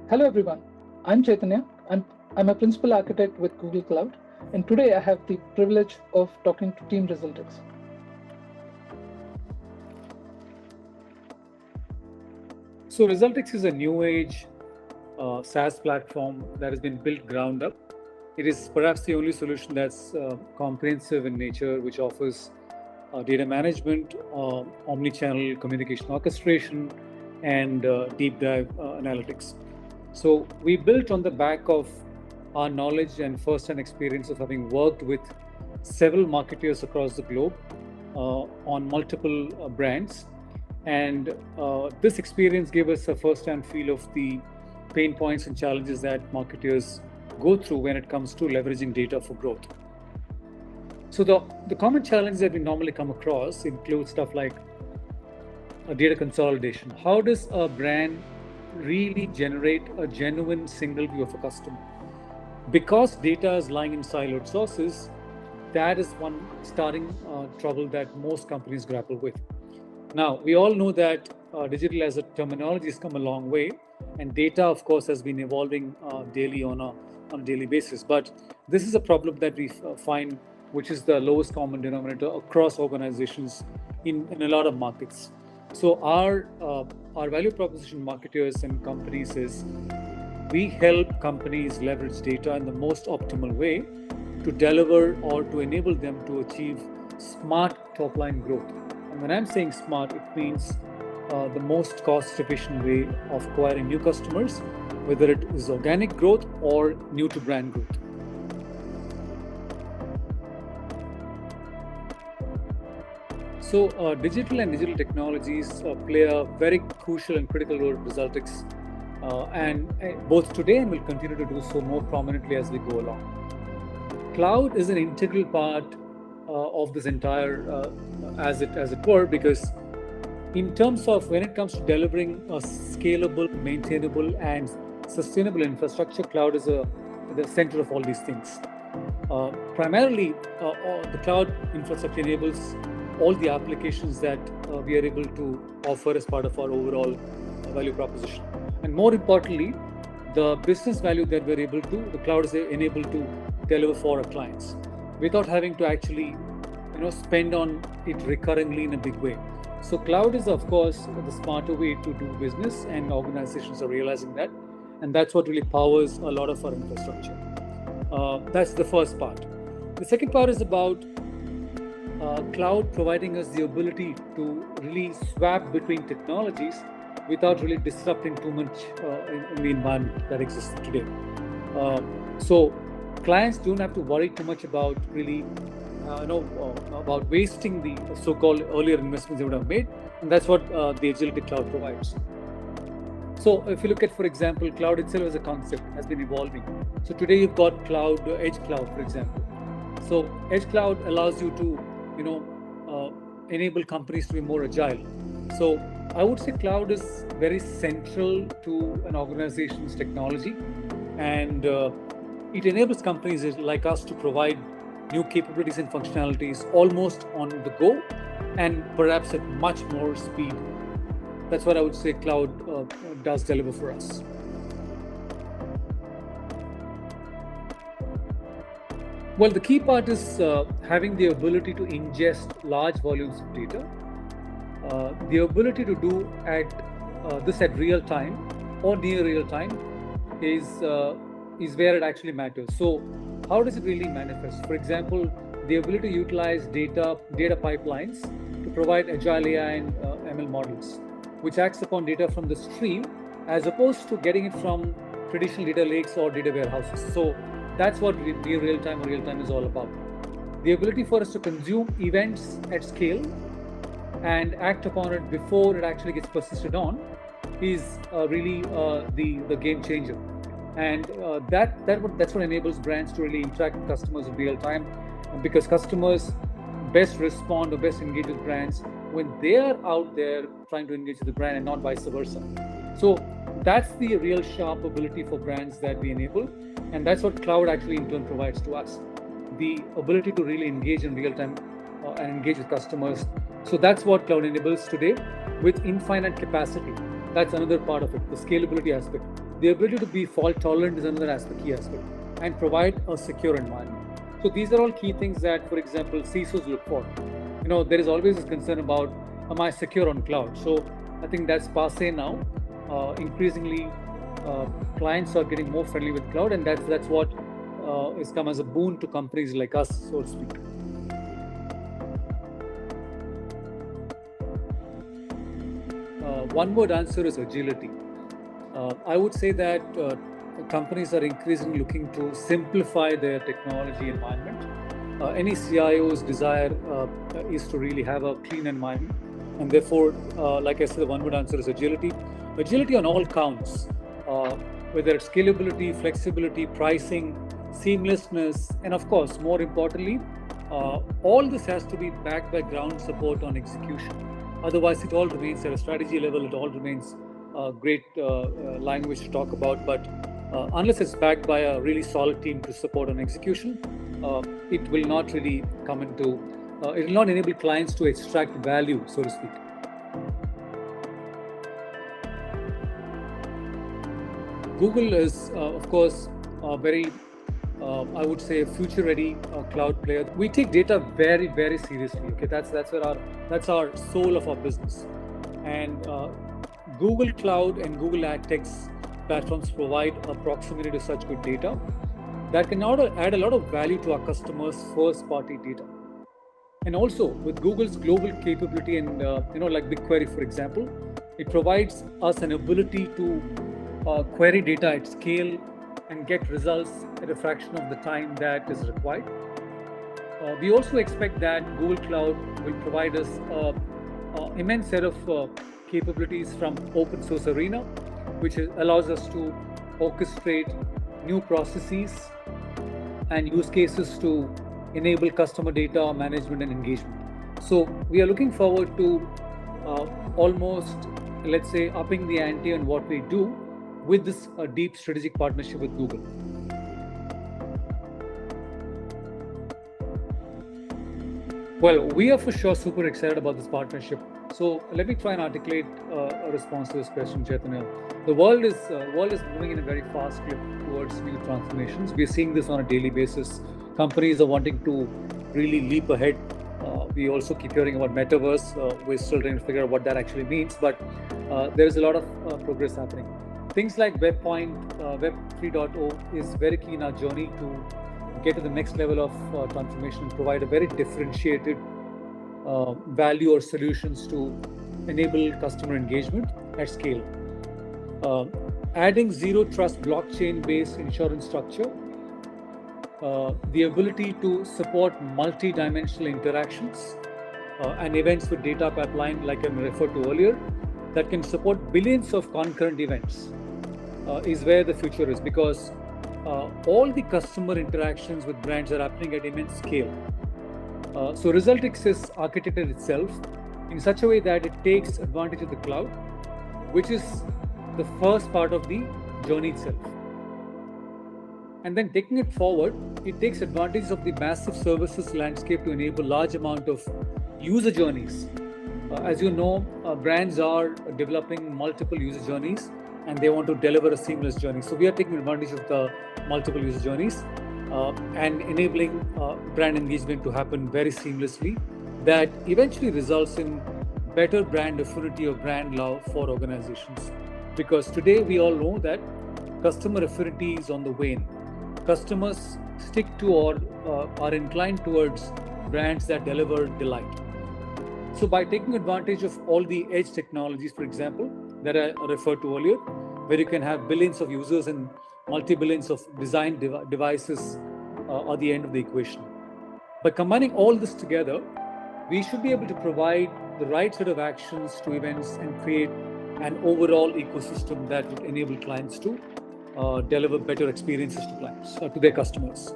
Hello everyone, I'm Chaitanya. I'm a principal architect with Google Cloud, and today I have the privilege of talking to Team Resulticks. So Resulticks is a new age SaaS platform that has been built ground up. It is perhaps the only solution that's comprehensive in nature, which offers data management, omnichannel communication orchestration, and deep dive analytics. So we built on the back of our knowledge and first-hand experience of having worked with several marketeers across the globe on multiple brands. And this experience gave us a first-hand feel of the pain points and challenges that marketers go through when it comes to leveraging data for growth. So the common challenges that we normally come across include stuff like data consolidation. How does a brand really generate a genuine single view of a customer? Because data is lying in siloed sources, that is one starting trouble that most companies grapple with. Now, we all know that digital as a terminology has come a long way, and data, of course, has been evolving daily on a daily basis. But this is a problem that we find, which is the lowest common denominator across organizations in a lot of markets. So our value proposition, marketers and companies, is we help companies leverage data in the most optimal way to deliver or to enable them to achieve smart top-line growth. And when I'm saying smart, it means the most cost-efficient way of acquiring new customers, whether it is organic growth or new-to-brand growth. So digital and digital technologies play a very crucial and critical role in Resulticks, and both today and will continue to do so more prominently as we go along. Cloud is an integral part of this entire, as it were, because in terms of when it comes to delivering a scalable, maintainable, and sustainable infrastructure, cloud is the center of all these things. Primarily, the cloud infrastructure enables all the applications that we are able to offer as part of our overall value proposition. And more importantly, the business value that we're able to, the cloud is enabled to deliver for our clients without having to actually spend on it recurringly in a big way. So cloud is, of course, the smarter way to do business, and organizations are realizing that. And that's what really powers a lot of our infrastructure. That's the first part. The second part is about cloud providing us the ability to really swap between technologies without really disrupting too much in the environment that exists today. So clients don't have to worry too much about really about wasting the so-called earlier investments they would have made, and that's what the Agility Cloud provides. So if you look at, for example, cloud itself as a concept has been evolving. So today you've got cloud, edge cloud, for example. So edge cloud allows you to enable companies to be more agile. So I would say cloud is very central to an organization's technology, and it enables companies like us to provide new capabilities and functionalities almost on the go, and perhaps at much more speed. That's what I would say cloud does deliver for us. Well, the key part is having the ability to ingest large volumes of data. The ability to do this at real time or near real time is where it actually matters. So how does it really manifest? For example, the ability to utilize data pipelines to provide agile AI and ML models, which acts upon data from the stream as opposed to getting it from traditional data lakes or data warehouses. So that's what near real time or real time is all about. The ability for us to consume events at scale and act upon it before it actually gets persisted on is really the game changer. And that's what enables brands to really interact with customers in real time, because customers best respond or best engage with brands when they are out there trying to engage with the brand and not vice versa. So that's the real sharp ability for brands that we enable, and that's what cloud actually in turn provides to us, the ability to really engage in real time and engage with customers. So that's what cloud enables today with infinite capacity. That's another part of it, the scalability aspect. The ability to be fault tolerant is another aspect, key aspect, and provide a secure environment. So these are all key things that, for example, CISOs look for. There is always this concern about, am I secure on cloud? So I think that's passé now. Increasingly, clients are getting more friendly with cloud, and that's what has come as a boon to companies like us, so to speak. One word answer is agility. I would say that companies are increasingly looking to simplify their technology environment. Any CIO's desire is to really have a clean environment, and therefore, like I said, the one word answer is agility. Agility on all counts, whether it's scalability, flexibility, pricing, seamlessness, and of course, more importantly, all this has to be backed by ground support on execution. Otherwise, it all remains at a strategy level, it all remains great language to talk about, but unless it's backed by a really solid team to support on execution, it will not really come into, it will not enable clients to extract value, so to speak. Google is, of course, very, I would say, future-ready cloud player. We take data very, very seriously. Okay, that's our soul of our business, and Google Cloud and Google AdTech's platforms provide a proximity to such good data that can add a lot of value to our customers' first-party data. And also, with Google's global capability and like BigQuery, for example, it provides us an ability to query data at scale and get results at a fraction of the time that is required. We also expect that Google Cloud will provide us an immense set of capabilities from open source arena, which allows us to orchestrate new processes and use cases to enable customer data management and engagement. So we are looking forward to almost, let's say, upping the ante on what we do with this deep strategic partnership with Google. Well, we are for sure super excited about this partnership. So let me try and articulate a response to this question, Chaitanya. The world is moving in a very fast clip towards new transformations. We are seeing this on a daily basis. Companies are wanting to really leap ahead. We also keep hearing about metaverse. We're still trying to figure out what that actually means, but there is a lot of progress happening. Things like Web 3.0 is very key in our journey to get to the next level of transformation and provide a very differentiated value or solutions to enable customer engagement at scale. Adding zero trust blockchain-based insurance structure, the ability to support multi-dimensional interactions and events with data pipeline, like I referred to earlier, that can support billions of concurrent events is where the future is, because all the customer interactions with brands are happening at immense scale. So Resulticks is architected itself in such a way that it takes advantage of the cloud, which is the first part of the journey itself. And then taking it forward, it takes advantage of the massive services landscape to enable large amount of user journeys. As you know, brands are developing multiple user journeys and they want to deliver a seamless journey. So we are taking advantage of the multiple user journeys and enabling brand engagement to happen very seamlessly. That eventually results in better brand affinity or brand love for organizations. Because today we all know that customer affinity is on the wane. Customers stick to or are inclined towards brands that deliver delight. So by taking advantage of all the edge technologies, for example, that I referred to earlier, where you can have billions of users and multi-billions of design devices are the end of the equation. By combining all this together, we should be able to provide the right set of actions to events and create an overall ecosystem that would enable clients to deliver better experiences to clients, to their customers.